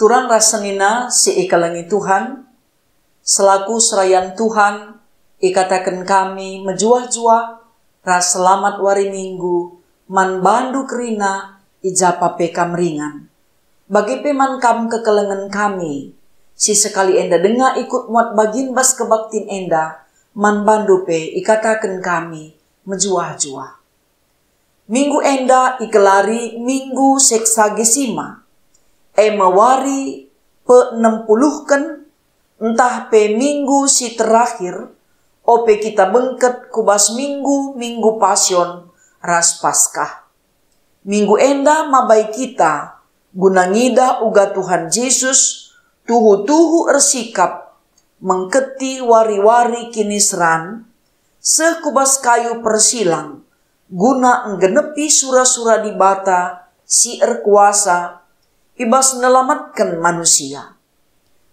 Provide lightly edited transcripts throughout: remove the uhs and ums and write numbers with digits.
Turang rasanina si ikalangi Tuhan, selaku serayan Tuhan, ikatakan kami menjuah-juah, ras selamat wari minggu, man bandu kerina, ijapa pekam ringan. Bagi peman kam kekelengan kami, si sekali enda dengar ikut muat bagin bas kebaktin enda, man bandu pe ikatakan kami menjuah-juah. Minggu enda ikelari minggu seksagesima. Mawari pe-60 kan, entah pe minggu si terakhir, ope kita bengket kubas minggu pasion ras paskah. Minggu enda mabai kita, gunangida uga Tuhan Yesus, tuhu-tuhu ersikap, mengketi wari-wari kinisran, sekubas kayu persilang, guna enggenepi sura-sura di bata, si erkuasa, ibas nelamatkan manusia.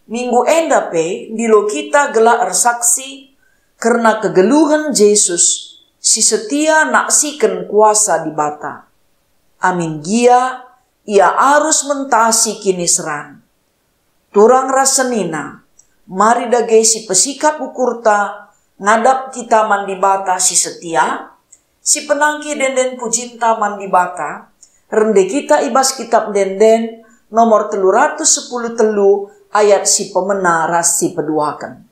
Minggu enda pe dilo kita gelar ersaksi karena kegeluhan Yesus si setia naksikan kuasa di bata. Amin gia ia harus mentasi kini seran. Turang rasanina mari dage si pesikap ukurta ngadap kita mandi bata si setia, si penangki denden pujinta mandi bata, rende kita ibas kitab denden nomor 310 ayat si pemena ras si peduakan.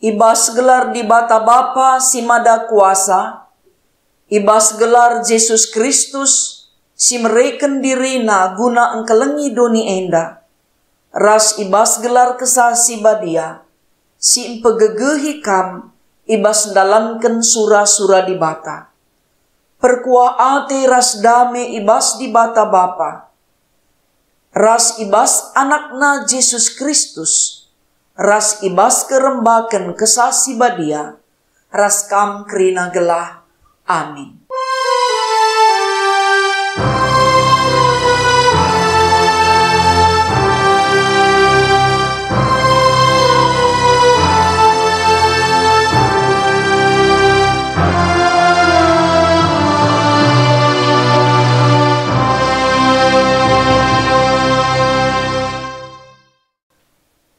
Ibas gelar di bata Bapa si mada kuasa, ibas gelar Yesus Kristus si mereken dirina guna engkelengi doni enda, ras ibas gelar kesah si badia, si empegegehi kam ibas dalanken sura-sura di bata. Perkua ate ras dame ibas di bata Bapa, ras ibas anakna Yesus Kristus, ras ibas kerembakan kesasi badia, ras kam kerina gelah. Amin.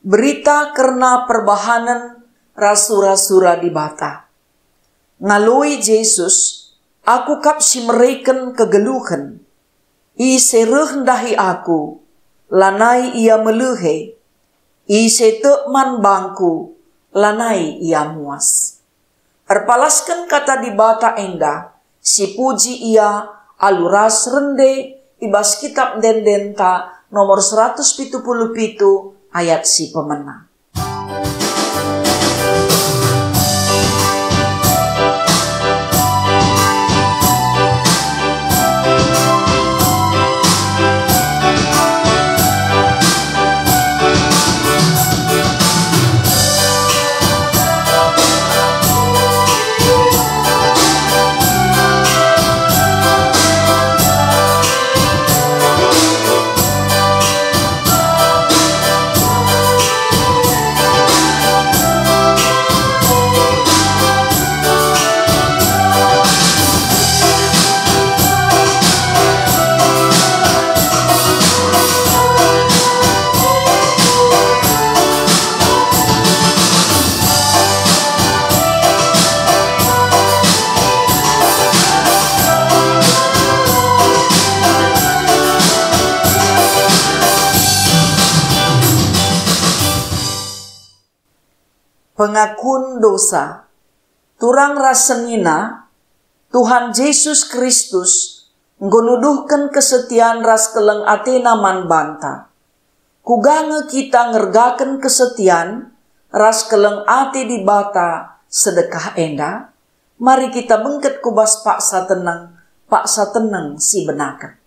Berita karena perbahanan rasura-sura di bata. Ngaloi Yesus, aku kap si mereken kegeluhan. I serehdahi aku, lanai ia melehe. I setekman bangku, lanai ia muas. Erpalaskan kata di bata enda, si puji ia aluras rende, ibas kitab dendenta nomor 177 ayat si pemena. Pengakun dosa. Turang rasenina Tuhan Yesus Kristus nggonuduhkan kesetiaan ras keleng atena man banta. Kugange kita ngergaken kesetiaan ras keleng ate di bata sedekah enda. Mari kita bengket kubas paksa tenang si benakan.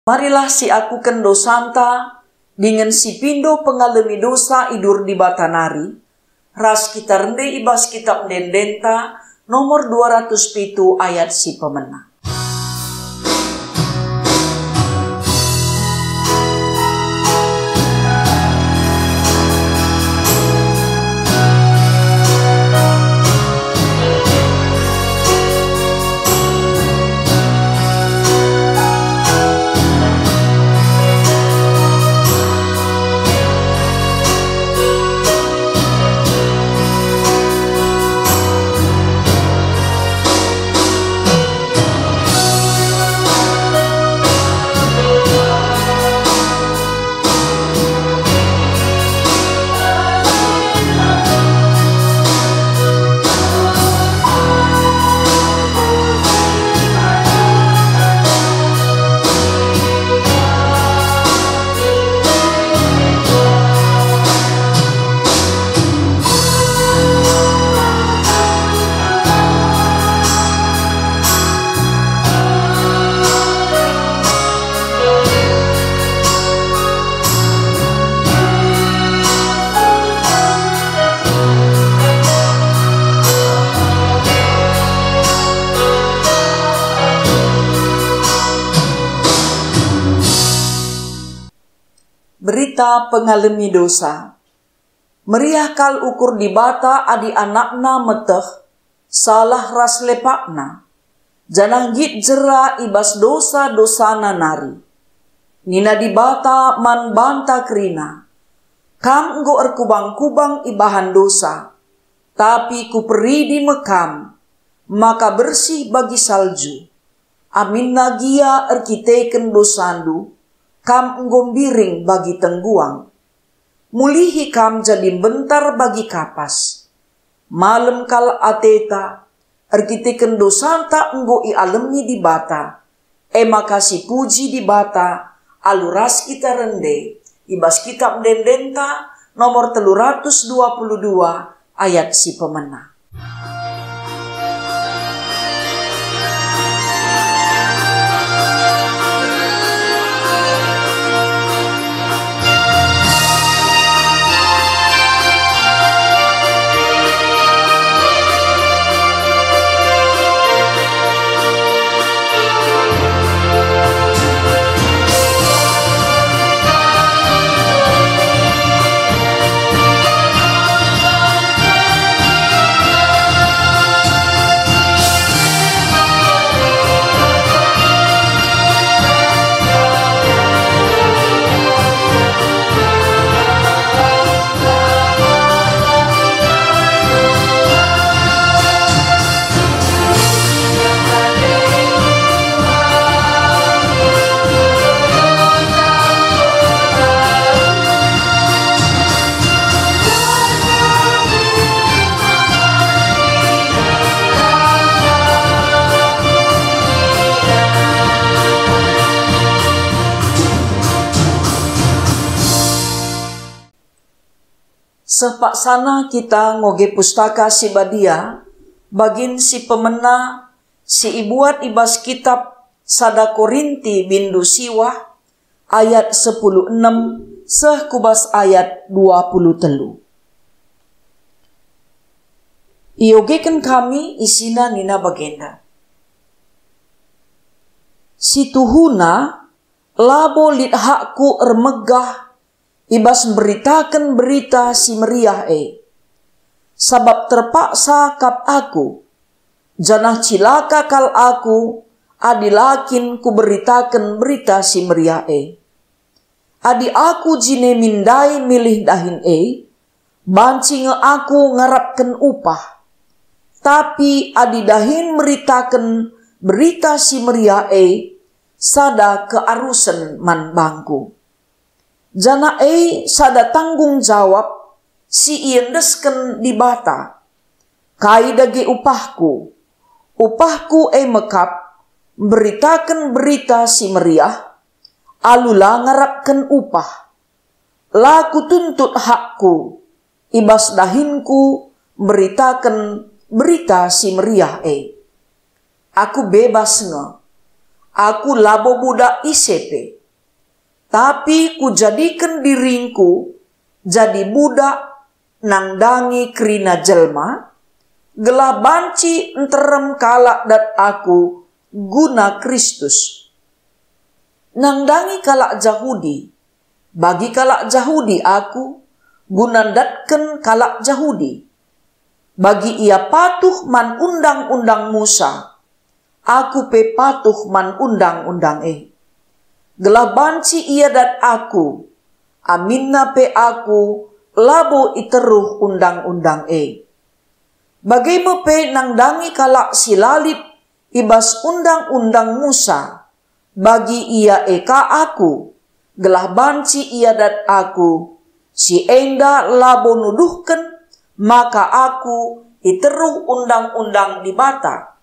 Marilah si aku kendo santa dengan si pindo pengalami dosa idur di batanari. Ras kita rende ibas kitab dendenta nomor 207 ayat si pemena. Berita pengalami dosa. Meriah kal ukur di bata adi anakna meteh, salah ras lepakna. Janang git jera ibas dosa-dosana nari. Nina di bata man banta kerina. Kam enggo erkubang-kubang ibahan dosa. Tapi ku peri di mekam, maka bersih bagi salju. Amin nagia erkiteken dosandu. Kam enggombiring bagi tengguang. Mulihi kam jadi bentar bagi kapas. Malem kal ateta, erkiteken dosanta enggo ialemi di bata. Makasih puji di bata, aluras kita rende. Ibas kitab dendenta nomor 322 ayat si pemena. Sepak sana kita ngoge pustaka si badia bagin si pemena si ibuat ibas kitab sada Korinti bindu siwa ayat 10:6 seh kubas ayat 23. Iogekan kami isina nina bagenda. Si tuhuna labo lidhakku ermegah ibas beritakan berita si meriah sabab terpaksa kap aku janah cilaka kal aku adilakin ku beritakan berita si meriah adi aku jine mindai milih dahin banci nge aku ngarapkan upah tapi adi dahin meritakan berita si meriah sada kearusan man bangku. Jana sada tanggung jawab si iendesken di bata. Kai dage upahku. Upahku mekap beritakan berita si meriah. Alula ngarapkan upah. Laku tuntut hakku. Ibas dahinku beritakan berita si meriah Aku bebas nge. Aku labo budak ICP. Tapi ku jadikan diringku jadi budak nangdangi kerina jelma. Gelah banci enterem kalak dat aku guna Kristus. Nangdangi kalak Jahudi. Bagi kalak Jahudi aku guna datken kalak Jahudi. Bagi ia patuh man undang-undang Musa. Aku pe patuh man undang-undang Gelah banci ia dat aku. Aminna pe aku labo iteruh undang-undang Bagaimana pe nangdangi kalak silalit ibas undang-undang Musa. Bagi ia eka aku. Gelah banci ia dat aku. Si enda labo nuduhken. Maka aku iteruh undang-undang di bata.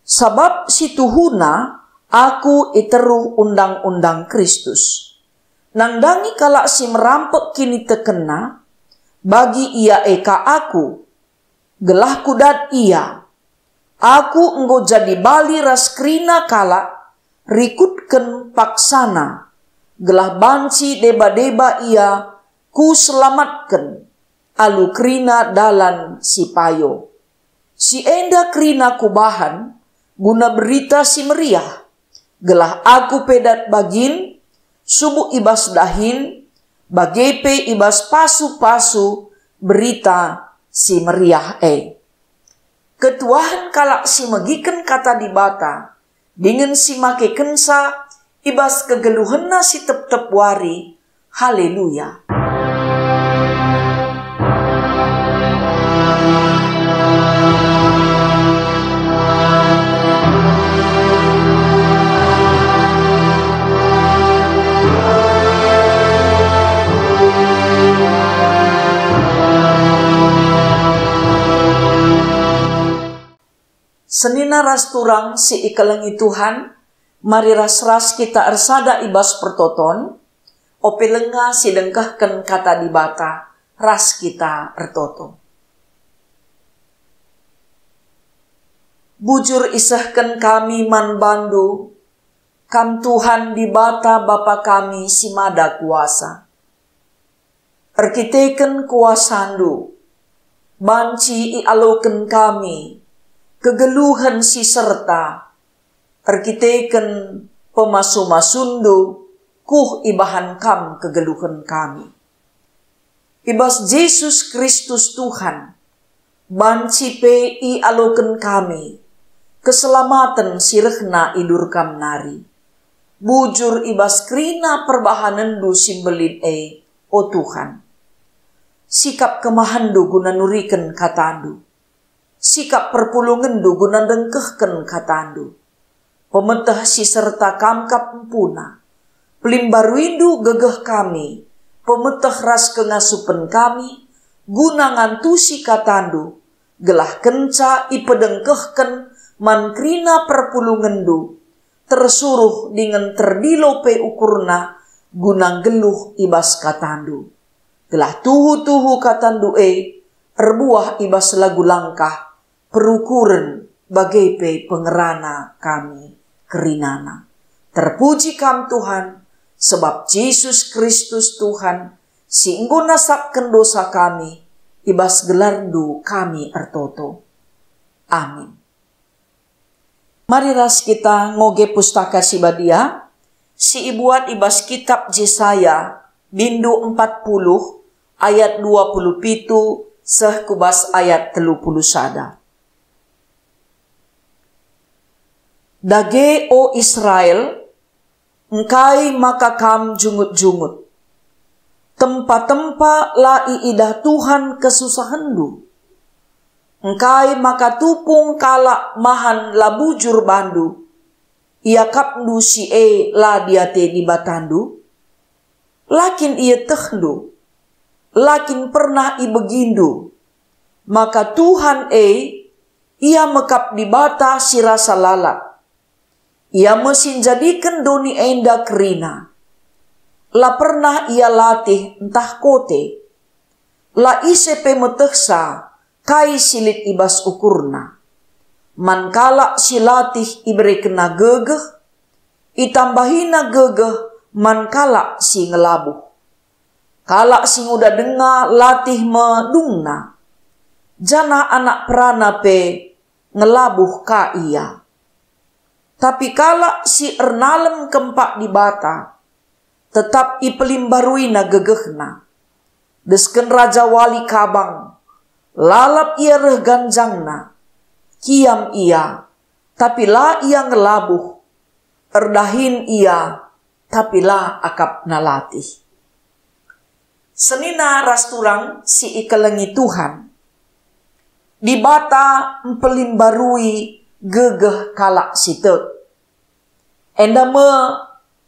Sabab si tuhuna aku iteruh undang-undang Kristus. Nangdangi kalak si merampek kini tekena. Bagi ia eka aku. Gelah kudat ia. Aku enggo jadi bali ras krina kalak. Rikutken paksana. Gelah banci deba-deba ia. Ku selamatken. Alu krina dalan si payo. Si enda krina kubahan. Guna berita si meriah. Gelah aku pedat bagin. Subuh ibas dahin. Bagepe ibas pasu-pasu. Berita si meriah Ketuahan kalak si megiken kata di bata. Dengan si make kensa. Ibas kegeluhenna si tep-tep wari. Haleluya. Senina ras turang si ikalengi Tuhan, mari ras-ras kita ersada ibas pertoton, ope lenga si dengkahken kata di bata, ras kita ertoto. Bujur isahken kami man bandu, kam Tuhan di bata Bapa kami si mada kuasa. Erkiteken kuasandu, banci ialoken kami, kegeluhan si serta, erkiteken pemasu-masundu, kuh ibahan kam kegeluhan kami. Ibas Yesus Kristus Tuhan, banci pe i aloken kami, keselamatan sirehna idur kam nari. Bujur ibas krina perbahanendu simbelin o Tuhan. Sikap kemahandu guna nuriken katandu. Sikap perpulungendu guna dengkehken katandu. Pemetah si serta kamkap empuna. Pelimbaruindu gegeh kami. Pemetah ras kengasupen kami. Guna ngantusi katandu. Gelah kenca ipedengkehken mankrina perpulungendu. Tersuruh dengan terdilope ukurna. Guna geluh ibas katandu. Gelah tuhu-tuhu katandu erbuah ibas lagu langkah, perukuran bagai pe pengerana kami kerinana. Terpuji kam Tuhan, sebab Yesus Kristus Tuhan, singgo nasapkan dosa kami, ibas gelardu kami ertoto. Amin. Mari ras kita ngoge pustaka si badia, si ibuat ibas kitab Yesaya, bindu 40, ayat 27, seh kubas ayat 30. Dage o Israel, engkai maka kam jungut-jungut. Tempat-tempat la iidah Tuhan kesusahandu. Engkai maka tupung kalak mahan la bujur bandu. Ia kapndu si la diate di batandu. Lakin ia tehdu. Lakin pernah i begindu. Maka Tuhan ia mekap di bata si rasa lalak. Ia mesin jadikan doni enda kerina. La pernah ia latih entah kote. La isepe meteksa kai silit ibas ukurna. Man kalak si latih ibere kena gegeh. Itambahina gegeh man kalak si ngelabuh. Kalak si nguda denga latih medungna. Jana anak perana pe ngelabuh ka ia. Tapi kalak si ernalem kempak di bata, tetap ipelimbarui na gegehna. Desken raja wali kabang, lalap ia reh ganjangna. Kiam ia, tapi la ia ngelabuh. Erdahin ia, tapi la akap nalatih. Senina rasturang si ikelengi Tuhan. Di bata empelimbarui gegeh kalak sitek. Enda me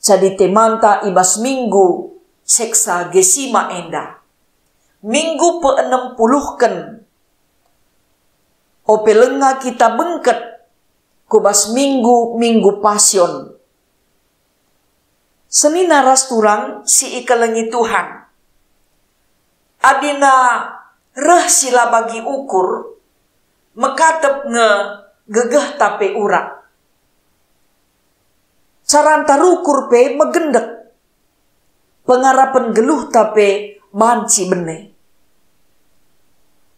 jadi temanta ibas minggu seksa gesima enda. Minggu pe-60 opelenga kita bengket kubas minggu pasion. Senina rasturang si ikelengi Tuhan. Adina reh sila bagi ukur mekatep nge gegeh tape urak. Caranta rukur pe megendek. Pengarapan geluh tape banci bene.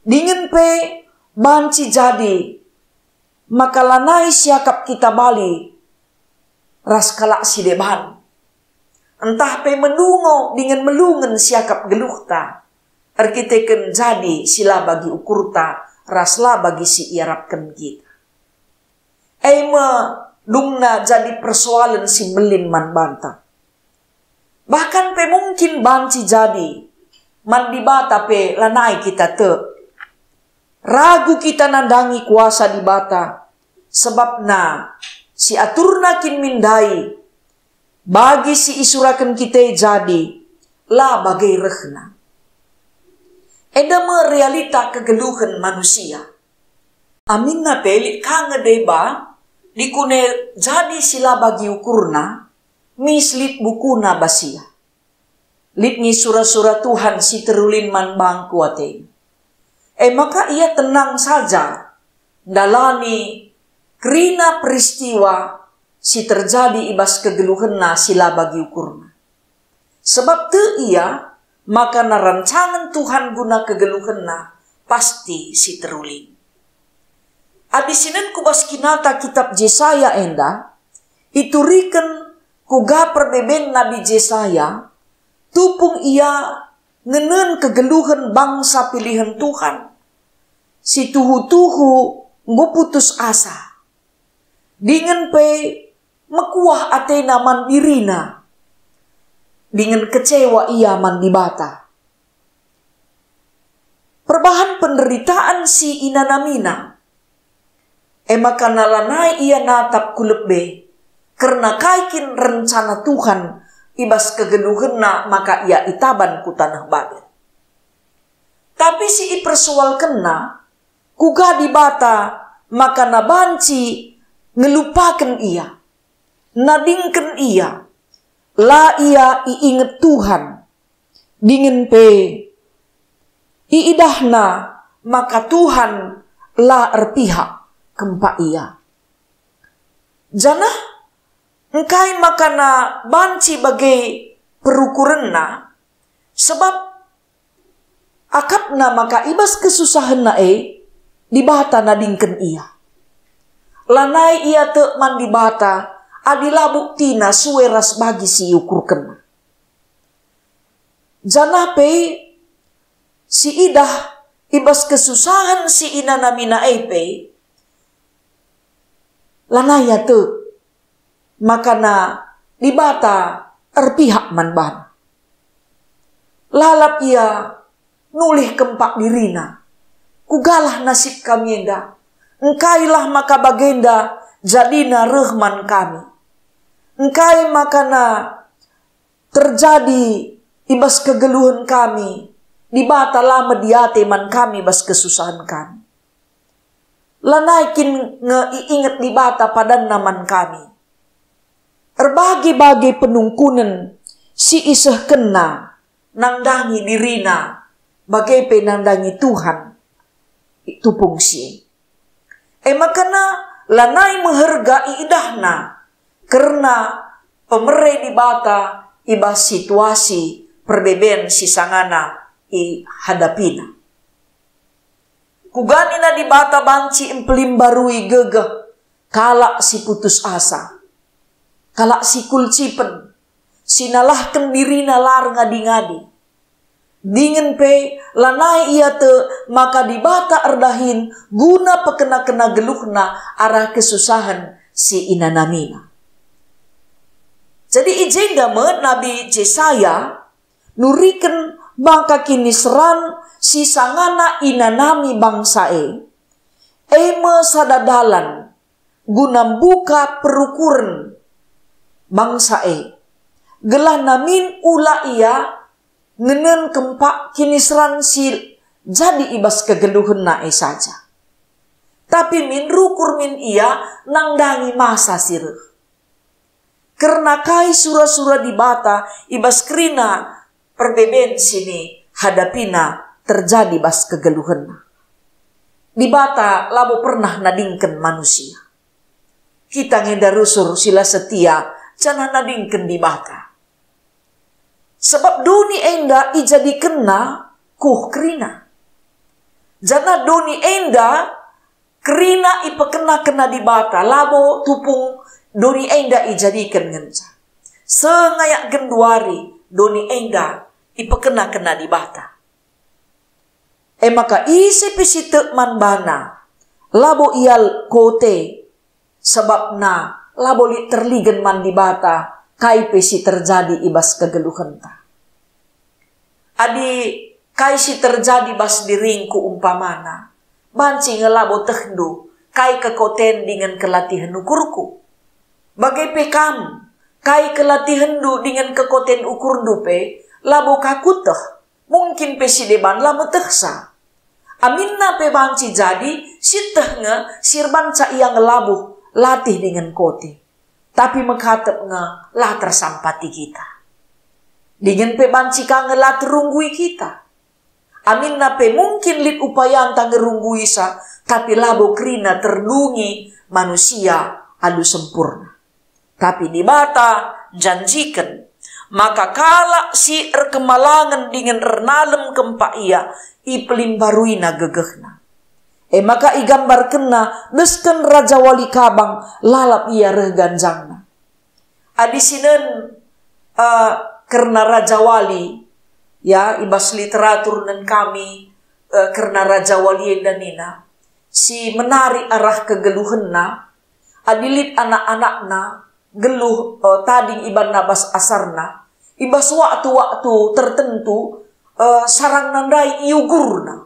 Dingin pe banci jadi. Maka lanai siakap kita bali. Ras kalak si deban. Entah pe menungo dengan melungen siakap geluh ta. Erkiteken jadi sila bagi ukurta. Raslah bagi si iarapkan kita. Dungna jadi persoalan si melin man banta. Bahkan pe mungkin banci jadi. Man dibata pe lanai kita te. Ragu kita nandangi kuasa di bata. Sebab na si aturna kin mindai. Bagi si isurakan kita jadi. La bagai rehna. Edama realita kegeluhan manusia. Amin na pelit kange deba. Dikune jadi sila bagi ukurna, mislit bukuna basia. Litni surah-surah Tuhan si terulin man bangku ate. Maka ia tenang saja, dalani kerina peristiwa si terjadi ibas kegeluhenna sila bagi ukurna. Sebab te ia, maka na rancangan Tuhan guna kegeluhenna pasti si terulin. Adisinan kubas kinata kitab Yesaya enda, ituriken kuga perbeben Nabi Yesaya, tupung ia ngenen kegeluhan bangsa pilihan Tuhan. Si tuhu-tuhu nguputus asa. Dengan pe mekuah atena mandirina. Dengan kecewa ia mandibata. Perbahan penderitaan si inanamina. Maka nalanai ia natap kulebe. Karena kaikin rencana Tuhan ibas kegeluhenna maka ia itaban ku tanah Babel. Tapi si ipersoal kena kuga di bata maka nabanci ngelupakan ia. Nadingken ia. La ia iinget Tuhan. Dingin pe iidahna maka Tuhan lah erpihak kempa ia. Jana engkai makana banci bagai perukurenna, sebab akapna maka ibas kesusahan nae dibata nadingken ia. Lanai ia te man dibata adila buktina sueras bagi si ukurken. Jana pe si idah ibas kesusahan si ina namina epe lanaya te makana dibata erpihak man ban. Lalap ia nulih kempak dirina, kugalah nasib kami enda, engkailah maka bagenda jadina rehman kami. Engkai makana terjadi ibas kegeluhan kami, dibata lama diate man kami bas kesusahan kami. Lanaikin ngeinget dibata pada naman kami. Erbagi-bagi penungkunan si iseh kena nangdangi dirina bagai penandangi Tuhan itu fungsi. Makana lanai menghargai idahna karena pemerai dibata ibas situasi perbeben si sangana i hadapina. Kuganina dibata banci empelim barui gegeh kalak si putus asa, kalak si kulcipen, sinalahkan dirina lar ngadi-ngadi. Dingin pe lanai ia te maka dibata erdahin guna pekena-kena geluhna arah kesusahan si inanamina. Jadi ijenda me Nabi Yesaya nuriken maka kini seran si sangana inanami bangsae eme sadadalan guna buka perukuran bangsae gelah namin ula ia ngenen kempak kini seran si jadi ibas kegeluhan nae saja, tapi min rukur min ia nangdangi masa sireh karena kai sura-sura dibata ibas kerina perbeben sini hadapina terjadi bas kegeluhan. Dibata labo pernah nadingken manusia. Kita ngedarusur sila setia jangan nadingken dibata. Sebab doni enda ijadi kena kuh kerina. Jana doni enda kerina ipekena dibata labo tupung doni enda ijadikan ngenca. Sengayak genduari doni enda ipekena dibata. Maka isi pisite man bana labo ial kote sebab na labo li terligen man dibata kai pesi terjadi ibas kegeluhan ta. Adi kai si terjadi bas diringku umpamana banci ngelabo tehdu kai kekoten dengan kelatihan ukurku. Bagai pekam kai kelatihan du dengan kekoten ukur dupe labo kakuteh mungkin pesi deban lamo teksa. Aminna pe banci jadi siteh nge sirban ca ia ngelabuh latih dengan kote. Tapi menghatep nge lah tersampati kita. Dengan pe banci ka ngelat runggui kita. Aminna pe mungkin lit upaya anta ngerunggui sa tapi labo krina terdungi manusia adu sempurna. Tapi dibata janjikan maka kala si erkemalangan dengan ernalem kempa ia ipelim baruina gegehna. Maka igambar kena nesken Raja Wali Kabang lalap ia reganjangna. Adisinen karena Raja Wali ya ibas literatur dan kami karena Raja Wali dan nina si menari arah kegeluhenna adilit anak-anakna geluh tading iban nabas asarna ibas waktu-waktu tertentu sarang nandai iugurna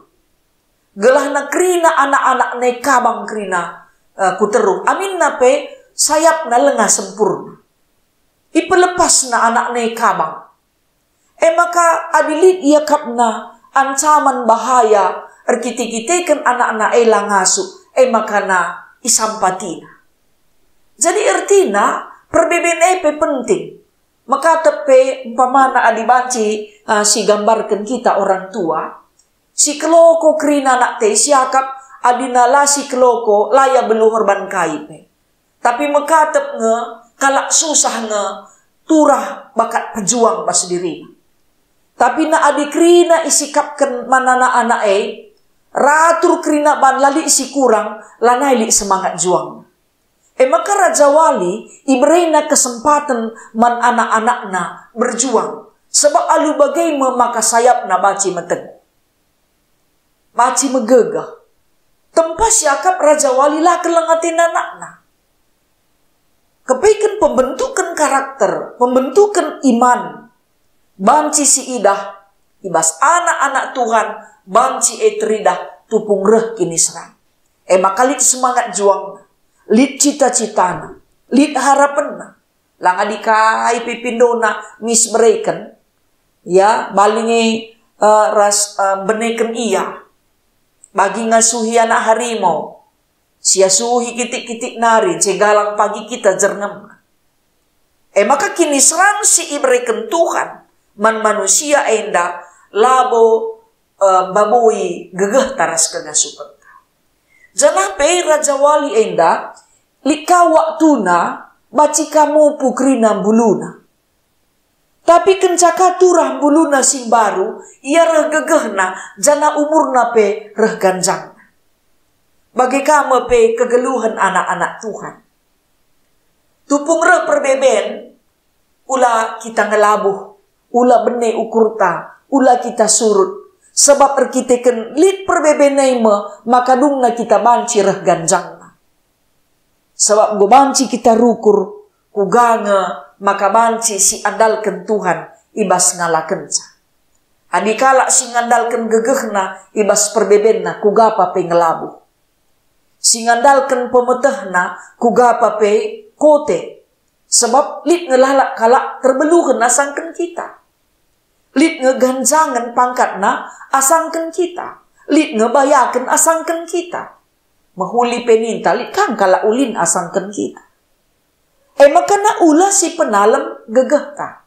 gelahna krina anak-anak ne kabang krina kuteruh amin nape sayapna lengah sempurna ipelepasna anak ne kabang maka adilit ia kapna ancaman bahaya erkiti-kiteken anak-anak elang ngasuh makana isampatina jadi ertina perbeben epe penting. Maka tepe umpamana adibanci si gambarkan kita orang tua. Si keloko krina nak te siakap adina la si keloko laya beluhur ban kaipe. Tapi mekatep nge kalak susah nge turah bakat pejuang pas diri. Tapi na adik krina isikapkan manana anak ratur krina ban lali isi kurang lanai li semangat juang. Maka Raja Wali ibrena kesempatan man anak-anakna berjuang. Sebab alu bagai maka sayap na baci meteng. Baci megegah. Tempas yakap Raja Wali lah kelengatin anakna. Kepaikan pembentukan karakter, pembentukan iman. Banci si idah, ibas anak-anak Tuhan, banci etridah, tupung reh kini serang. Maka lit semangat juang, lit cita-citana, lit harapenna. Lang adikai pipindona misbereken, ya balingi beneken iya. Bagi ngasuhi anak harimau, sia suhi kitik-kitik nari, cegalang pagi kita jernam. Maka kini serang si ibreken Tuhan, man manusia enda, labo baboi gegeh taras kegasupan. Janape Raja Wali enda, lika waktuna, baci kamu pukrina buluna. Tapi kencaka turah buluna sing baru, ia reh gegehna, jana umurna pe reh ganjang. Bagi kamu pe kegeluhan anak-anak Tuhan. Tupung reh perbeben, ula kita ngelabuh, ula bene ukurta, ula kita surut. Sebab erkiteken lit perbebenaima, maka dungna kita banci reh ganjangna. Sebab go banci kita rukur, kuganga, maka banci si andalkan Tuhan, ibas ngalaken ca. Adikala si ngandalkan gegehna, ibas perbebenna, kugapa pe ngelabuh. Si ngandalkan pemetehna, kugapa pe kote. Sebab lit ngelalak kalak terbeluhan asangken kita. Lit ngeganjangan pangkatna asangken kita. Lit ngebayakan asangken kita. Mahuli peninta lit kan kalak ulin asangken kita. Maka na ula si penalem gegeh ta.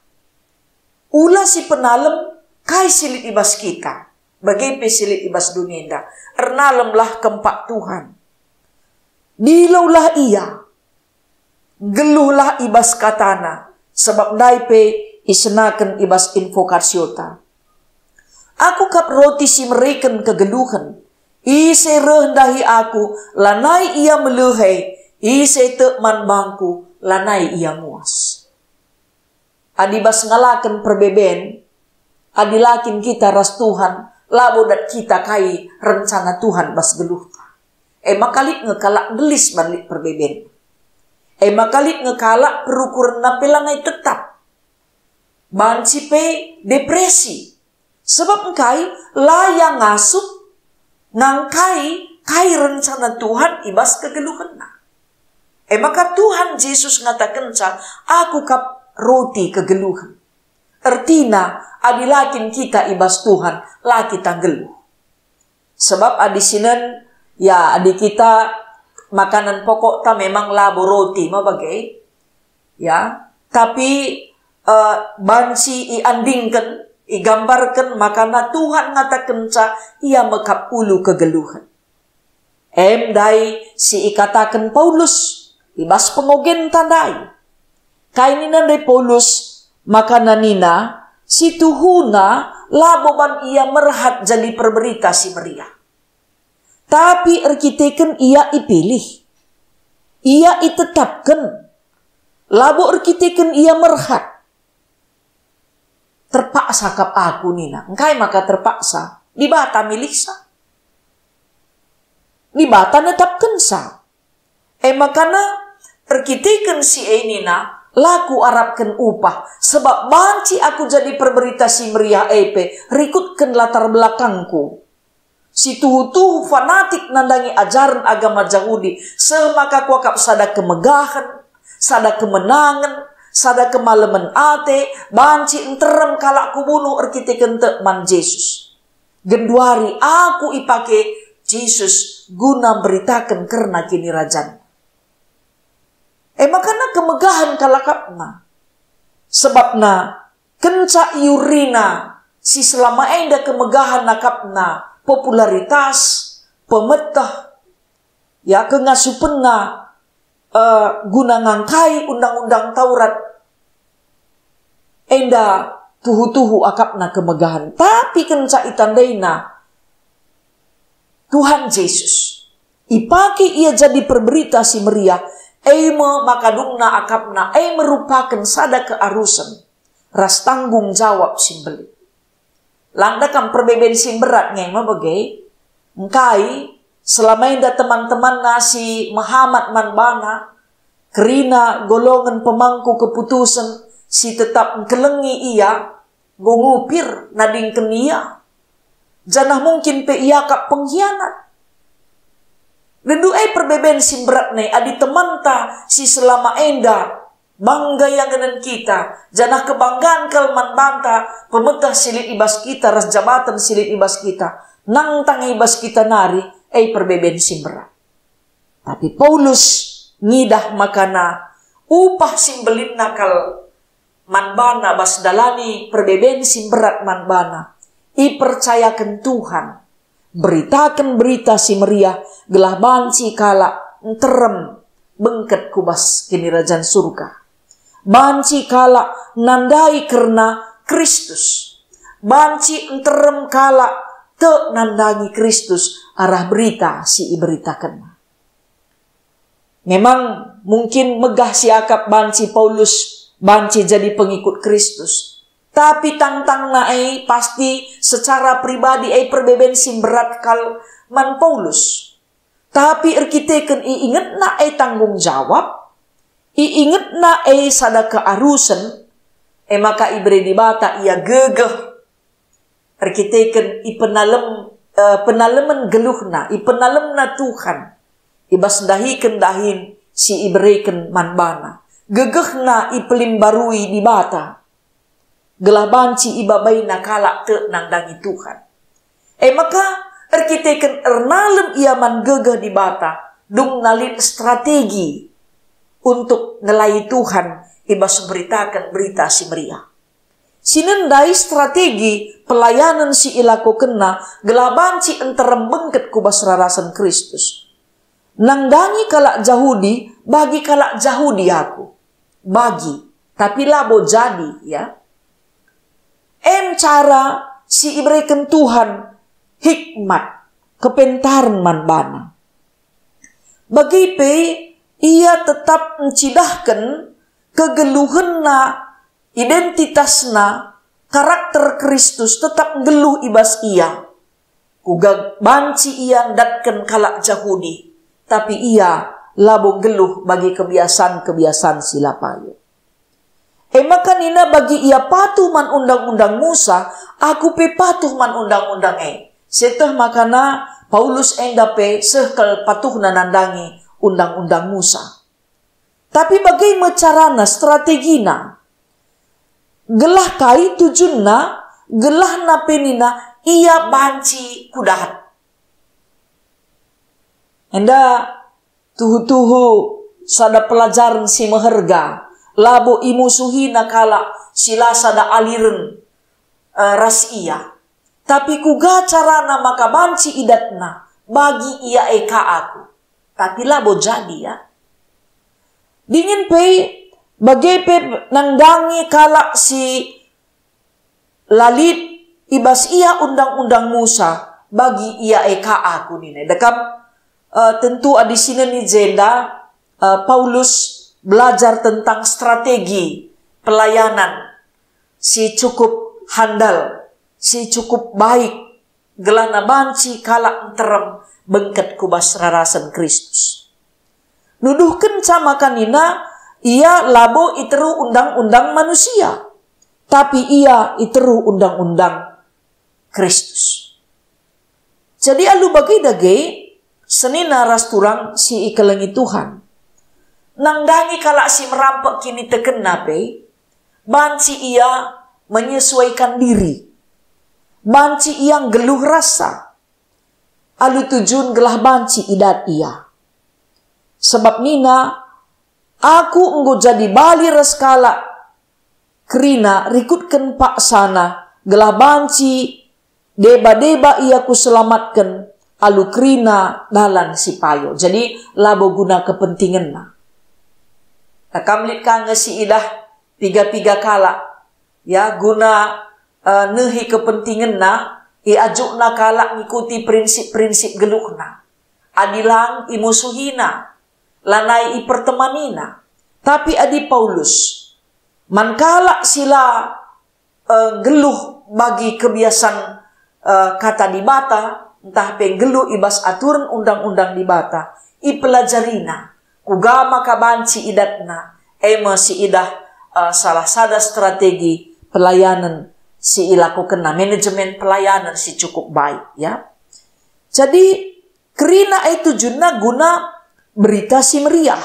Ula si penalem kai silit ibas kita. Bagai pesilit ibas dunia. Ernalemlah kempak Tuhan. Dilaulah ia. Geluhlah ibas katana. Sebab daipe isenaken ibas invokasiota. Aku kap roti si mereken kegeluhan. Ise rendahi aku. Lanai ia meluhai. Ise tekman bangku. Lanai ia muas. Adibas ngalaken perbeben. Adilakin kita ras Tuhan. Labo dat kita kai rencana Tuhan bas geluh. Makalik ngekalak gelis balik perbeben. Makalik ngekalak perukuran napelanai tetap. Banci pe depresi. Sebab engkai layang ngasup. Ngangkai kai rencana Tuhan ibas kegeluhan. Maka Tuhan Yesus ngatakan ca, aku kap roti kegeluhan. Ertina adilakin kita ibas Tuhan, lah kita geluh. Sebab adisinan, ya adi kita makanan pokok ta memang labo roti, mabagai. Ya, tapi banci iandingkan, igambarkan makana Tuhan ngatakan ca, ia mekap ulu kegeluhan. Dai si ikatakan Paulus, ibas pengogen tandai. Kaininan de Paulus, makanan nina, si tuhuna, laboban ia merhat jadi perberita si meriah. Tapi erkiteken ia ipilih. Ia itetapkan. Labo erkiteken ia merhat. Terpaksa kap aku nina. Engkai maka terpaksa. Dibata milih sa. Dibata netapkan sa. Makana terkitikan si nina laku arapkan upah. Sebab banci aku jadi perberita si meriah rikutkan latar belakangku. Si tuhu-tuhu fanatik nandangi ajaran agama Yahudi. Semaka kuakap sada kemegahan, sada kemenangan, sada kemalaman ate. Banci enterem kalak kubunuh erkitikan tekman Yesus. Genduari aku ipake Yesus guna beritakan karena kini rajan. Makana kemegahan kalakapna. Sebabna kenca iurina si selama enda kemegahan nakapna popularitas, pemetah, ya kengasupenna guna ngangkai undang-undang Taurat, enda tuhu-tuhu akapna kemegahan. Tapi kenca itandaina Tuhan Yesus ipake ia jadi perberita si meriah, eime makadungna akapna, merupakan sada kearusan ras tanggung jawab simbeli. Landakan perbeben berat ngai mabagai engkai selama inda teman-teman nasi Muhammad Manbana kerina golongan pemangku keputusan si tetap kelengi ia ngupir nading kenia janah mungkin pe ia kap pengkhianat. Dendu perbeben berat nih adi temanta si selama enda bangga yang genen kita janah kebanggaan kelman banta pemetah silit ibas kita ras jabatan silit ibas kita nang tang ibas kita nari perbeben berat. Tapi Paulus ngidah makana upah simbelin nakal manbana bas dalani perbeben berat manbana percayakan Tuhan, beritakan berita si meriah gelah banci kala terem bengket kubas kini rajan surga. Banci kala nandai karena Kristus. Banci enterem kala te nandangi Kristus arah berita si iberitakan. Memang mungkin megah si akap banci Paulus, banci jadi pengikut Kristus. Tapi tantang nae pasti secara pribadi perbeben berat kal man Paulus. Tapi erkiteken inget na tanggung jawab, inget na sada kearusan, maka ibere di bata ia gegeh. Erkiteken penaleman geluhna, penalemna Tuhan, ibas dahiken dahin si ibereken manbana. Gegehna pelimbarui di bata. Gelah banci ibabaina kalak te nangdangi Tuhan. Maka erkiteken ernalem ia man gegeh di bata dung nalin strategi untuk ngelai Tuhan ibas beritakan berita si meriah. Sinendai strategi pelayanan si ilako kena gelah banci enterem bengket kubas rarasan Kristus. Nangdangi kalak Yahudi bagi kalak Yahudi aku. Bagi tapi labo jadi ya. Cara si iberikan Tuhan hikmat kepentaran manbana. Bagi ia tetap mencidahkan kegeluhanna, identitasna, karakter Kristus tetap geluh ibas ia. Kuga banci ia datkan kalak Yahudi, tapi ia labo geluh bagi kebiasaan-kebiasaan silapayo. Maka nina bagi ia patuh man undang-undang Musa, aku patuh man undang-undang Seteh makana Paulus endape sehkel patuh nandangi undang-undang Musa. Tapi bagaimana carana strategina? Gelah kai tujunna, gelah napenina ia banci kudahat. Enda tuhu-tuhu sada pelajaran si meherga. Labo imusuhi nakala sila sada aliren ras ia. Tapi kuga carana maka banci idatna bagi ia eka aku. Tapi labo jadi ya. Dingin bagai nangdangi kala si lalit ibas ia undang-undang Musa bagi ia eka aku nine. Dekam tentu di sini ni jenda Paulus belajar tentang strategi pelayanan si cukup handal, si cukup baik, gelana banci kalak enterem bengket kubas rarasan Kristus. Nuduhkan sama kanina ia labo iteru undang-undang manusia, tapi ia iteru undang-undang Kristus. Jadi alu bagi dage senina ras turang si ikelengi Tuhan. Nangdangi kalak si merampok kini tekena banci ia menyesuaikan diri. Banci ia geluh rasa. Alu tujun gelah banci idat ia. Sebab nina, aku enggo jadi bali reskala kerina rikutkan pak sana gelah banci deba-deba ia kuselamatkan, alu krina dalan si payo. Jadi labo guna kepentingan na. Kamlit ka nga si idah piga-piga kala, ya guna nehi kepentingan na, iajuk na kala ngikuti prinsip-prinsip geluh na. Adilang imusuhina, lanai ipertemanina. Tapi adi Paulus, mankala sila geluh bagi kebiasaan kata di bata, entah penggeluh ibas aturan undang-undang di bata, ipelajarina, kugama kabanci idatna, si idah salah sada strategi pelayanan si ilakukan na, manajemen pelayanan si cukup baik, ya. Jadi kerina itu junna guna berita si meriah.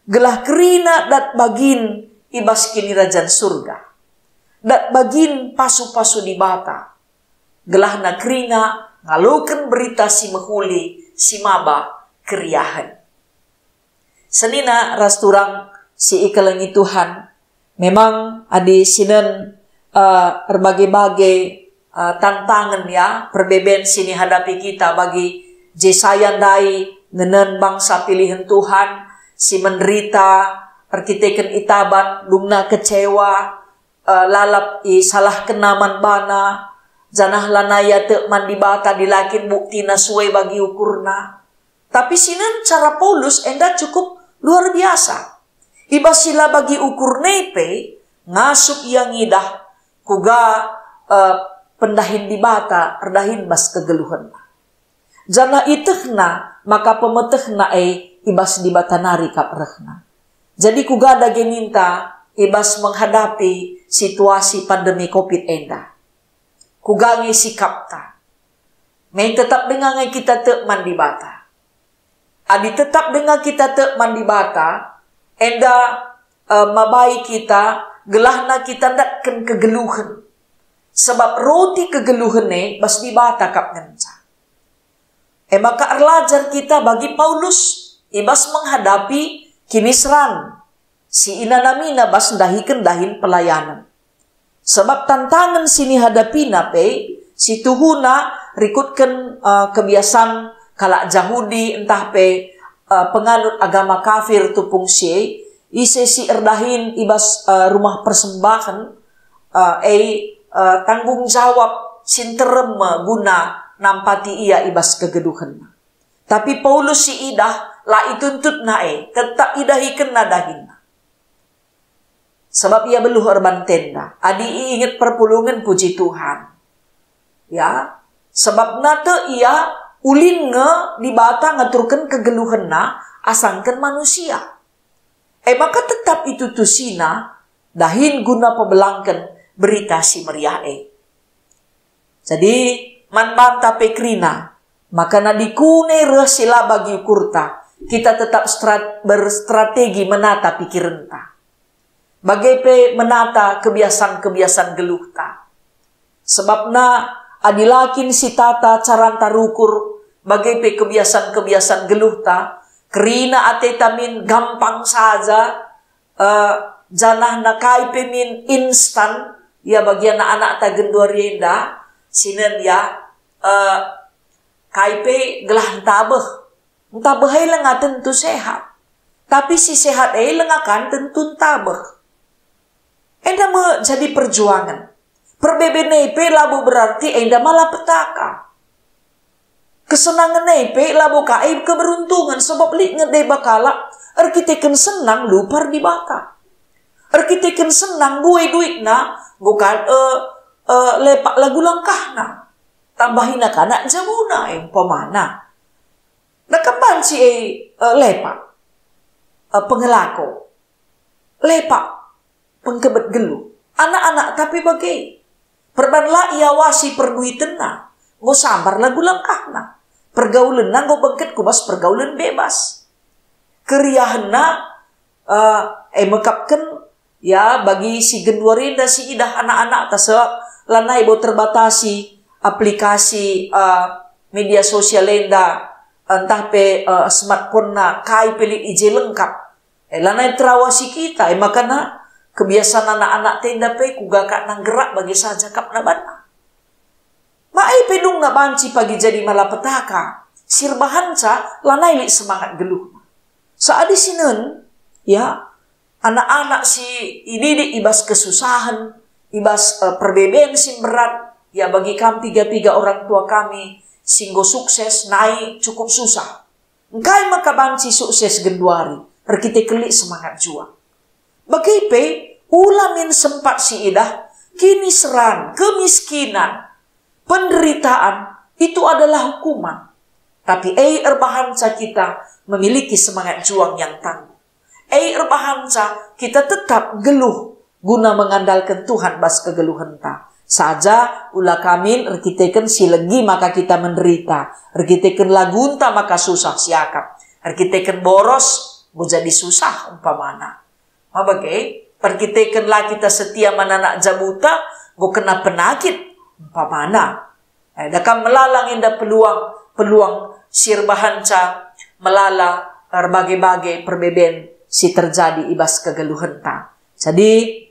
Gelah kerina dat bagin ibas kini rajan surga. Dat bagin pasu-pasu di bata. Gelah na kerina ngalukan berita si mehuli si maba keriahan. Senina rasturang si ikalangi Tuhan. Memang adi sinen berbagai-bagai tantangan, ya, perbeben sini hadapi kita bagi jesayandai ngenen bangsa pilihan Tuhan. Si menderita, arkiteken itaban, dumna kecewa, lalap salah kenaman bana, janah lanaya te mandi bata dilakin bukti na suwe bagi ukurna. Tapi sinen cara Paulus enda cukup luar biasa. Iba sila bagi ukur nepe, ngasup yang idah, kuga pendahin di bata, erdahin bas kegeluhan. Janah itehna, maka pemetehna ibas di batanari kaprehna. Jadi kugada geninta ibas menghadapi situasi pandemi COVID enda. Kugangi sikapta. Main tetap dengan kita te mandi bata. Adi tetap dengan kita te mandi bata, enda mabai kita gelahna kita ndatkan kegeluhan. Sebab roti kegeluhan bas di bata kap ngenca. Maka erlajar kita bagi Paulus ibas menghadapi kinisran si inanamina bas dahikan dahin pelayanan. Sebab tantangan sini hadapi nape si tuhuna rikutkan kebiasaan kalak Yahudi entah pe penganut agama kafir tupung si ise si erdahin ibas rumah persembahan tanggung jawab sinterem guna nampati ia ibas kegeduhan. Tapi Paulus si idah la ituntut nae, tetap idahikan nadahin. Sebab ia beluh erban tenda. Adi ingat perpulungan puji Tuhan. Ya, sebab nate ia ulin di bata ngaturkan kegeluhan na asangkan manusia. Maka tetap itu tusina dahin guna pebelangkan berita si meriah Jadi man banta pekrina, maka na dikune resila bagi kurta. Kita tetap berstrategi menata pikiran ta. Bagai menata kebiasaan-kebiasaan geluh ta. Sebab na adilakin si tata caranta rukur bagai kebiasaan-kebiasaan geluh ta. Kerina atetamin gampang saja. Janah na kaipe min instan. Ya bagi anak-anak ta genduarienda. Sinen ya. Kaipe gelah tabeh. Entah bahai lengah tentu sehat. Tapi si sehat lengakan tentu tabeh. Enda jadi perjuangan. Perbebene labu berarti enda malah petaka. Kesenangan nepe labu kaib keberuntungan. Sebab li ngede bakala. Arkiteken senang lupar di bata. Arkiteken senang gue duit na. Bukan lepak lagu langkah na. Tambahin anak jamuna pemana. Nakapan si lepak pengelako, lepak pengkebet gelu, anak-anak tapi bagai perbanlah ia wasi perduitan na, ngo sambar lagu langkah na, pergaulan na ngo bangket kubas pergaulan bebas, keriahan na mekapkan ya bagi si genduarinda si idah anak-anak tasawak lanai bo terbatasi aplikasi media sosial lenda entah pe smartphone na kai pilih ije lengkap. Lanai terawasi kita. Makana kebiasaan anak-anak tenda pe kuga kak nang gerak bagi saja kap na bana. Maai pedung na banci pagi jadi malapetaka. Sirbahanca lanaili semangat geluh. Saat di sinen, ya, anak-anak si ini ibas kesusahan, ibas perbedaan sing berat. Ya bagi kami tiga orang tua kami, singgo sukses, naik cukup susah. Engkai maka banci sukses genduari, kita kelik semangat juang. Bagipe, ulamin sempat si idah, kini seran, kemiskinan, penderitaan, itu adalah hukuman. Tapi erbahanca kita memiliki semangat juang yang tangguh. Erbahanca kita tetap geluh, guna mengandalkan Tuhan bas kegeluhan ta. Saja ulah kamin erkiteken silegi maka kita menderita. Erkiteken lagunta maka susah siakap. Erkiteken boros mau jadi susah umpamana. Mabagai perkitekenlah kita setia mananak jabuta go kena penyakit umpamana. Dakam melalang indah peluang sirbahanca melala berbagai-bagai perbeben si terjadi ibas kegeluhan ta. Jadi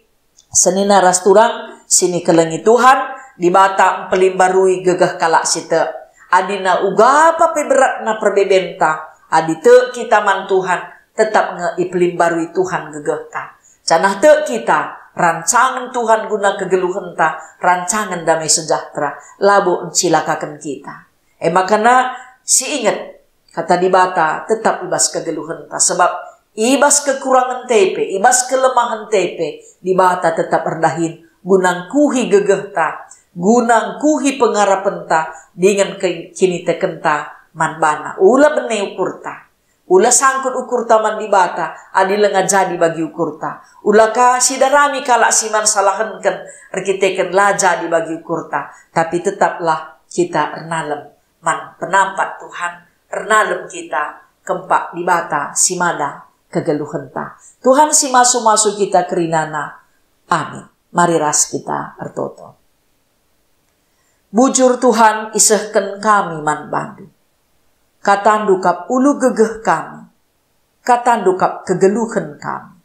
senina rasturang sini kelengi Tuhan di bata pelimbarui gegah kalak sita. Adina uga apa berat na perbebenta. Adite kita man Tuhan tetap ngeiplimbarui Tuhan gegah ta. Canah te kita rancangan Tuhan guna kegeluhan ta, rancangan damai sejahtera labu encilakakan kita. Makana si ingat kata di bata tetap ibas kegeluhan ta, sebab ibas kekurangan tepe, ibas kelemahan tepe di bata tetap erdahin gunang kuhi gegeh ta, gunang kuhi pengarapan ta, dengan kini tekenta manbana. Ula bene ukur ta, ula sangkut ukur taman di bata, adil ngajadi bagi ukur ta. Ula ka sidarami kalak siman salahankan, erkiteken laja di bagi ukur ta. Tapi tetaplah kita ernalem, man penampat Tuhan, ernalem kita kempak di bata simada kegeluhan ta. Tuhan si masu-masu kita kerinana. Amin. Mari ras kita ertoto. Bujur Tuhan isehken kami man bandu. Katandu kap ulu gegeh kami. Katandu kap kegeluhan kami.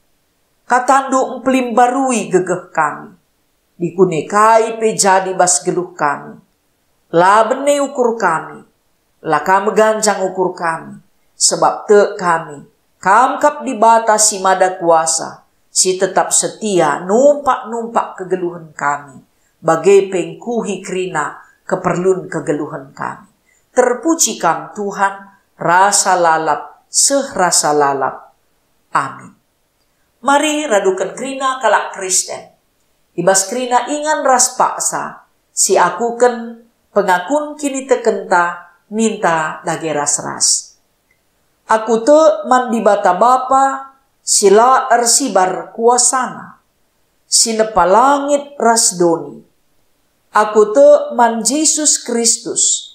Katandu emplimbarui gegeh kami. Dikunekai pejadi bas geluh kami. La bene ukur kami. La kami ganjang ukur kami. Sebab te kami. Kam kap dibatasi mada kuasa. Si tetap setia numpak-numpak kegeluhan kami. Bagai pengkuhi kerina keperluan kegeluhan kami. Terpuji kam Tuhan, rasa lalap, sehrasa lalap. Amin. Mari radukan kerina kalak Kristen. Ibas kerina ingan ras paksa. Si akuken pengakun kini tekenta minta dageras ras. Aku te man di bata bapa sila ersibar kuasana, sinepa langit rasdoni. Aku te man Yesus Kristus,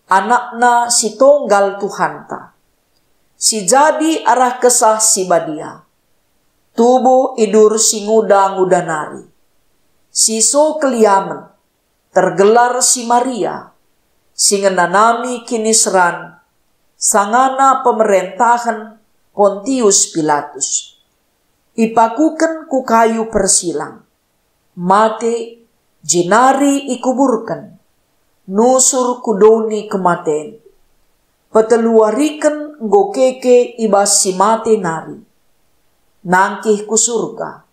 anakna si tonggal Tuhanta. Si jadi arah kesah si badia, tubuh idur si nguda-ngudanari. Si so keliamen, tergelar si Maria, si ngenanami kini seran, sangana pemerintahan Pontius Pilatus. Ipakuken ku kayu persilang. Mate jinari ikuburkan. Nusur kudoni kematen. Peteluariken ngokeke ibas si mate nari. Nangkih ku surga.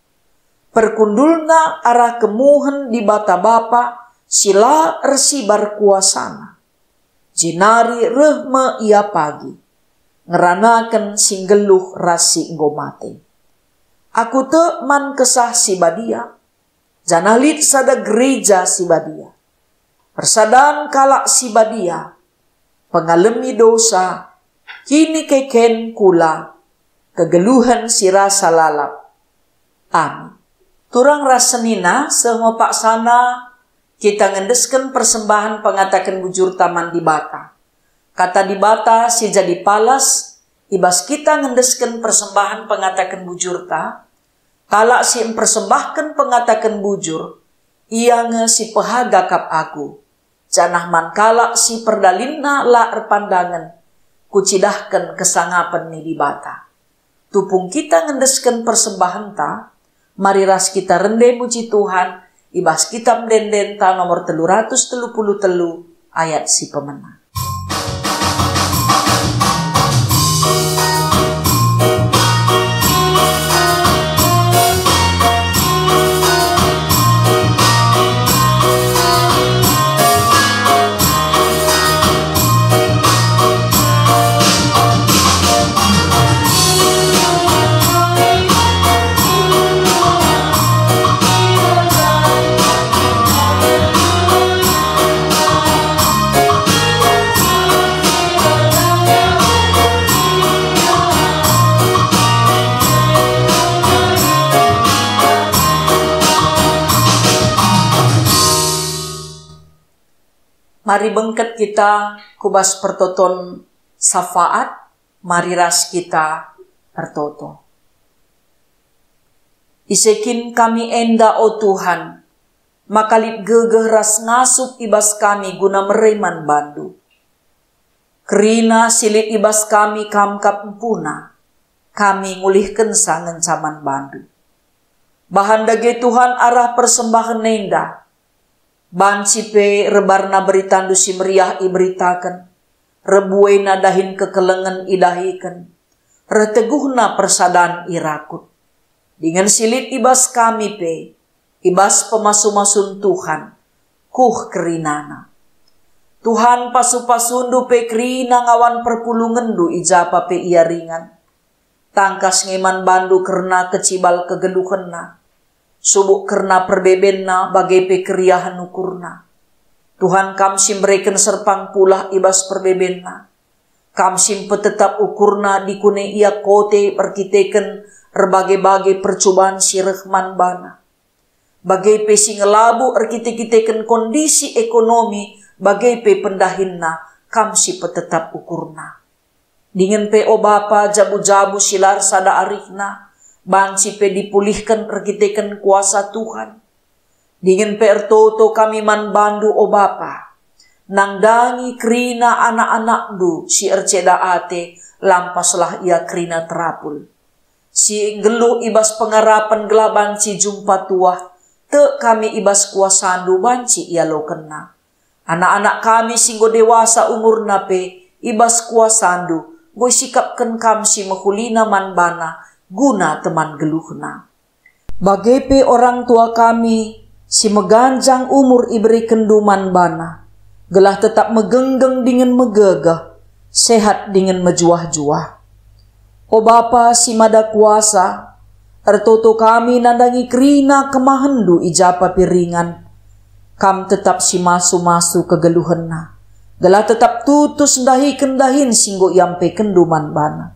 Perkundulna arah kemuhen di bata bapa sila ersibar kuasana. Jinari rehme ia pagi. Ngeranakan singgeluh rasi ngomate. Aku te man kesah si badia. Janalit sada gereja si badia. Persadaan kalak si badia. Pengalami dosa. Kini keken kula. Kegeluhan si rasa lalap. Amin. Turang rasenina semua paksana kita ngendeskan persembahan pengatakan bujur taman di bata. Kata di bata si jadi palas, ibas kita ngendeskan persembahan pengatakan bujur ta. Kalak si mempersembahkan pengatakan bujur, ia nge si pehaga kap aku. Janah man kalak si perdalinna la erpandangan, kucidahkan kesangapan ni di bata. Tupung kita ngendeskan persembahan ta, mari ras kita rende muji Tuhan, ibas kitab Dendenta nomor 333 ayat si pemenang. Mari bengket kita kubas pertoton syafaat, mari ras kita pertoto. Isekin kami enda o Tuhan, makalip gegeh ras ngasup ibas kami guna mereman bandu. Kerina silit ibas kami kamkap empuna, kami ngulihken sa ngencaman bandu. Bahan dage Tuhan arah persembahan nenda, banci pe rebarna beritandu si meriah iberitakan, rebuena dahin kekelengan idahikan, reteguhna persadaan irakut. Dengan silit ibas kami pe, ibas pemasu-masun Tuhan, kuh kerinana. Tuhan pasu-pasundu pe kerina ngawan perpulungendu ijapa pe ia ringan. Tangkas ngeman bandu kerna kecibal kegeluhenna. Subuk kerna perbebenna bagai pe keriahan ukurna. Tuhan kamsim bereken serpang pula ibas perbebenna. Kamsim petetap ukurna dikune ia kote berkiteken berbagai-bagai percobaan si rehman bana. Bagai pe si ngelabu erkite-kiteken kondisi ekonomi bagai pe pendahinna kamsi petetap ukurna. Dengan pe o Bapa jabu-jabu silar sada arihna. Banci pe dipulihkan erkiteken kuasa Tuhan. Dengan pe ertoto kami man bandu o Bapa. Nangdangi kerina anak-anak du si erceda ate lampaslah ia kerina terapul. Si geluh ibas pengarapan gelaban si jumpa tua. Te kami ibas kuasandu banci ia lo kena. Anak-anak kami singgo dewasa umur nape ibas kuasandu. Goi sikapken kam si mehulina man bana. Guna teman geluhna. Bagai pe orang tua kami, si meganjang umur iberi kenduman bana, gelah tetap megenggeng dengan megegah, sehat dengan mejuah-juah. O Bapa si mada kuasa, ertoto kami nandangi kerina kemahendu ijapa piringan, kam tetap si masu-masu kegeluhenna, gelah tetap tutus ndahi kendahin singgo yampe kenduman bana.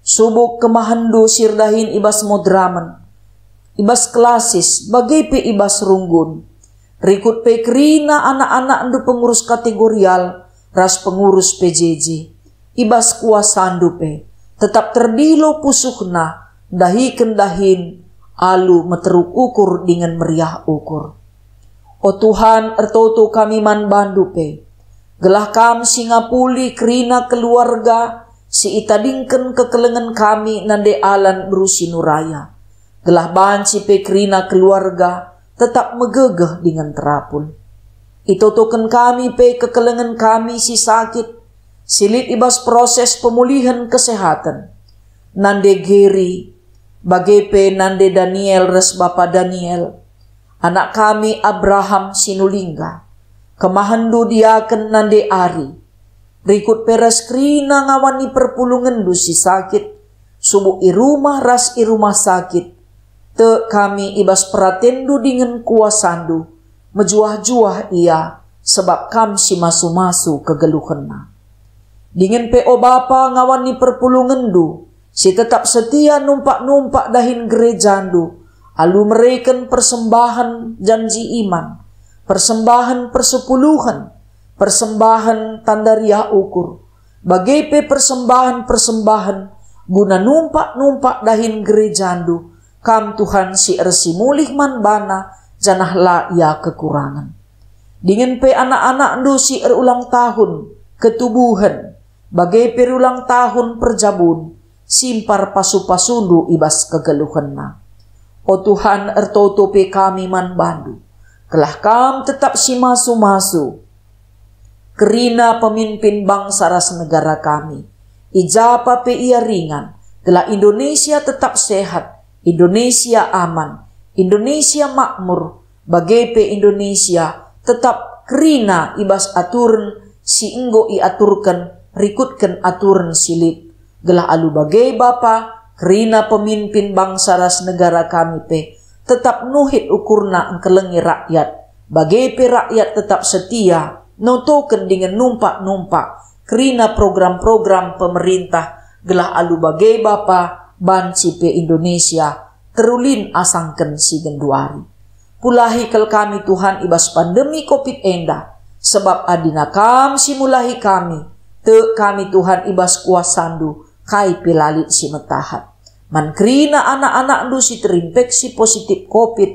Subuk kemahendu sirdahin ibas modramen, ibas klasis, bagai pe ibas runggun. Rikut pe kerina anak-anak ndu pengurus kategorial, ras pengurus PJJ. Ibas kuasandu pe, tetap terdilo pusuhna, dahi kendahin, alu meteruk ukur dengan meriah ukur. O Tuhan ertoto kami man bandu pe, gelah kam singapuli kerina keluarga, si itadingken kekelengan kami nande alan berusi nuraya. Gelah banci pe kerina keluarga tetap megegeh dengan terapul. Itotoken kami pe kekelengan kami si sakit. Silit ibas proses pemulihan kesehatan. Nande Geri, bagai pe nande Daniel res Bapa Daniel. Anak kami Abraham Sinulingga. Kemahendu diaken nande Ari. Rikut peras kerina ngawani perpulungan dusi sakit. Subuh irumah ras irumah sakit. Te kami ibas peratendu dengan kuasandu. Mejuah-juah ia. Sebab kam si masu-masu kegeluhenna. Dengan PO Bapa ngawani perpulungan du. Si tetap setia numpak-numpak dahin gerejandu. Alu mereken persembahan janji iman. Persembahan persepuluhan. Persembahan tandaria ukur. Bagai pe persembahan-persembahan. Guna numpak-numpak dahin gerejandu. Kam Tuhan si ersi mulih man bana. Janahlah ia kekurangan. Dengan pe anak-anak du si ulang tahun. Ketubuhan. Bagai pe ulang tahun perjabun. Simpar pasu-pasundu ibas kegeluhenna. O Tuhan ertoto pe kami man bandu. Kelah kam tetap si masu-masu. Kerina pemimpin bangsa ras negara kami. Ijapa pe ia ringan. Kelah Indonesia tetap sehat. Indonesia aman. Indonesia makmur. Bagai pe Indonesia tetap kerina ibas aturan si enggo iaturkan rikutkan aturan silit. Gelah alu bagai bapa kerina pemimpin bangsa ras negara kami pe tetap nuhit ukurna engkelengi rakyat. Bagai pe rakyat tetap setia notoken dengan numpak-numpak kerina program-program pemerintah. Gelah alu bagai bapa banci pe Indonesia terulin asangken si genduari. Pulahi kel kami Tuhan ibas pandemi COVID enda. Sebab adina kam si mulahi kami. Te kami Tuhan ibas kuasandu kai pelalit si metahat. Man kerina anak-anak du si terinfeksi positif COVID.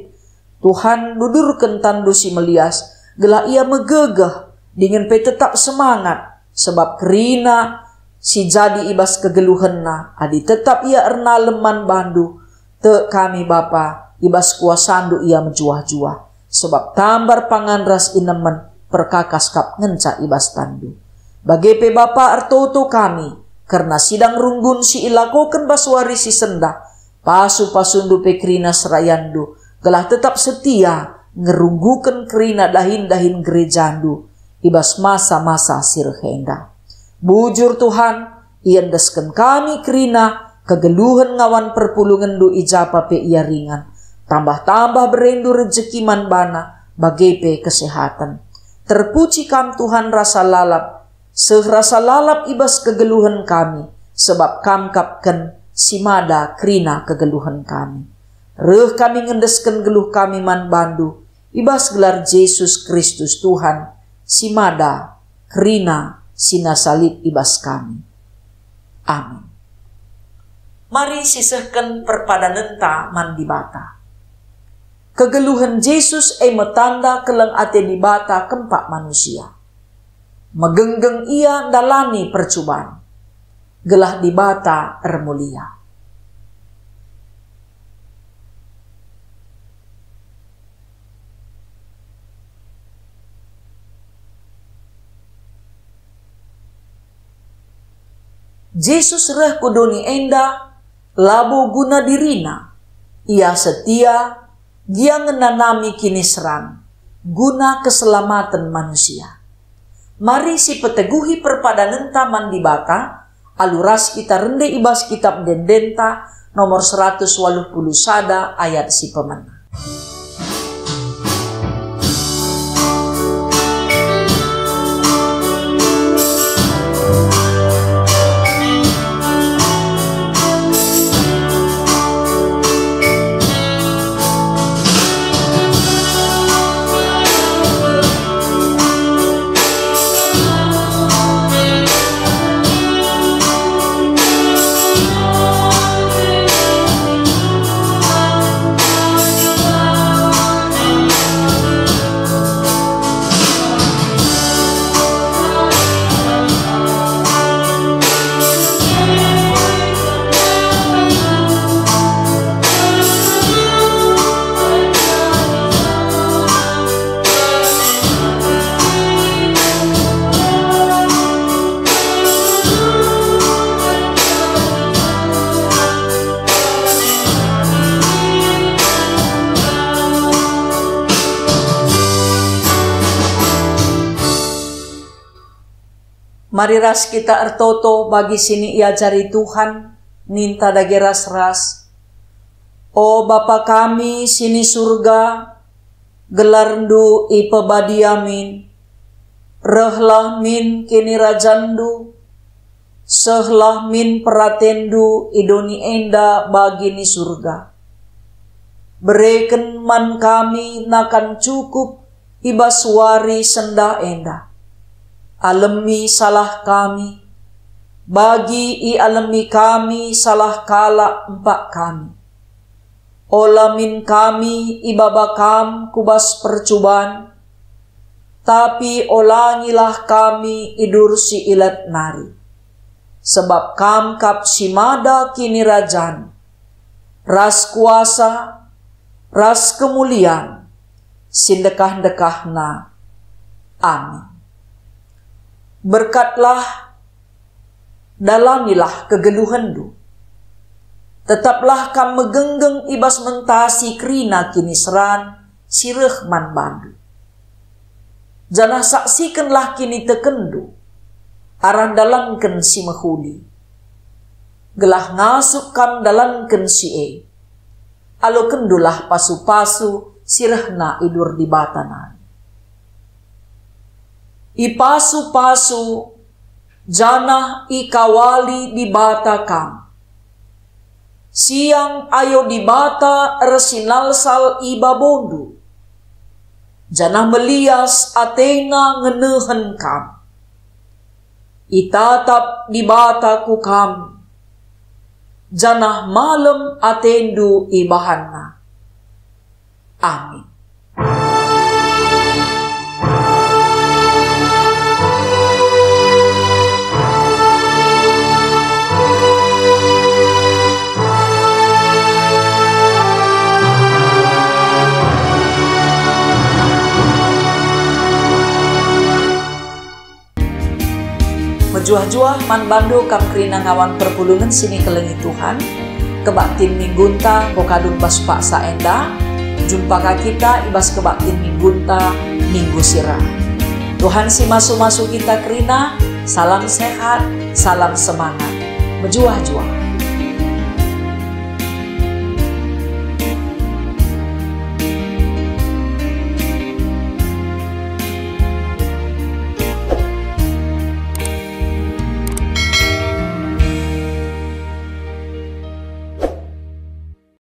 Tuhan dudurkan tandu si melias. Gelah ia megegah dengan pe tetap semangat. Sebab kerina si jadi ibas kegeluhenna. Adi tetap ia erna leman bandu. Te kami Bapa ibas kuasandu ia menjuah-juah. Sebab tambar pangan ras inemen perkakas kap ngenca ibas tandu. Bagai pe bapa artoto kami. Karena sidang runggun si ilakoken baswari si senda. Pasu-pasundu pe kerina serayandu. Gelah tetap setia ngerungguken kerina dahin-dahin gerejandu. Ibas masa-masa sirhenda. Bujur Tuhan, iendesken kami kerina kegeluhan ngawan perpulungan du ijapa pe ia ringan. Tambah-tambah berendu rezeki manbana bagai pe kesehatan. Terpuji kam Tuhan rasa lalap. Serasa lalap ibas kegeluhan kami. Sebab kam kapken simada kerina kegeluhan kami. Reh kami ngendesken geluh kami manbandu. Ibas gelar Yesus Kristus Tuhan. Simada kerina sinasalib ibas kami. Amin. Mari sisehken perpadanenta mandibata. Kegeluhan Yesus metanda keleng ate di bata kempak manusia. Megenggeng ia dalani percubaan. Gelah di bata ermulia. Yesus reh kudoni enda labo guna dirina. Ia setia dia ngenanami kini serang guna keselamatan manusia. Mari si peteguhi perpadanenta mandibata aluras kita rende ibas kitab Dendenta nomor 180 sada ayat si pemena. Mari ras kita ertoto bagi sini iajari Tuhan, ninta dage ras-ras. O Bapa kami sini surga, gelarndu ipebadiamin, rehlah min kini rajandu, sehlah min peratendu idoni enda bagi ni surga. Bereken man kami nakan cukup ibaswari sendah enda. Alemi salah kami, bagi i alemi kami salah kala empak kami. Olamin kami ibabakam kubas percubaan, tapi olangilah kami idur si ilat nari. Sebab kam kap simada kini rajan, ras kuasa, ras kemuliaan, sindekah-dekahna. Amin. Berkatlah, dalamilah kegeluhandu. Tetaplah kam megenggeng ibas mentasi kerina kini seran sireh man bandu. Janah saksikanlah kini tekendu, arah dalanken si mehuli. Gelah ngasuk kam dalanken si alo kendulah pasu-pasu sirehna idur di batanan. Ipasu-pasu janah ikawali di bata kam. Siang ayo di bata resinalsal iba bondu. Janah melias atena ngenehen kam. Itatap di bata ku kam. Janah malam atendu ibahanna. Amin. Mejuah-juah man bandu kam kerina ngawan perpulungan sini kelengi Tuhan. Kebaktin minggunta bokadun bas paksa enda. Jumpa kita ibas kebaktin minggunta minggu sirah. Tuhan si masu-masu kita kerina. Salam sehat, salam semangat. Mejuah-juah.